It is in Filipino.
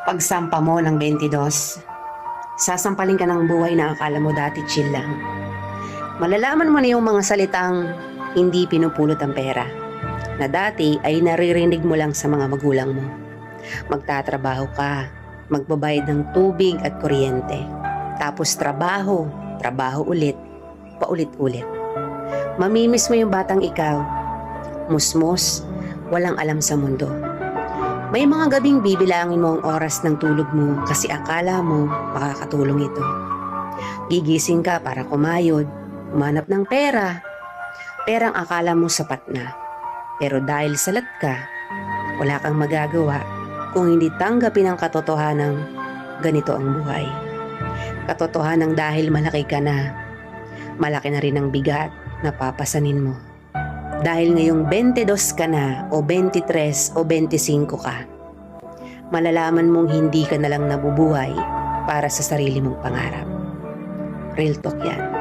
Pagsampa mo ng 22, sasampalin ka ng buhay na akala mo dati chill lang. Malalaman mo na yung mga salitang hindi pinupulot ang pera, na dati ay naririnig mo lang sa mga magulang mo. Magtatrabaho ka, magbabayad ng tubig at kuryente. Tapos trabaho, trabaho ulit, paulit-ulit. Mamimiss mo yung batang ikaw, musmos, walang alam sa mundo. May mga gabing bibilangin mo ang oras ng tulog mo kasi akala mo makakatulong ito. Gigising ka para kumayod, umanap ng pera. Perang akala mo sapat na. Pero dahil salat ka, wala kang magagawa kung hindi tanggapin ang katotohanang ganito ang buhay. Katotohanang dahil malaki ka na, malaki na rin ang bigat na papasanin mo. Dahil ngayong 22 ka na o 23 o 25 ka, malalaman mong hindi ka na lang nabubuhay para sa sarili mong pangarap. Real talk yan.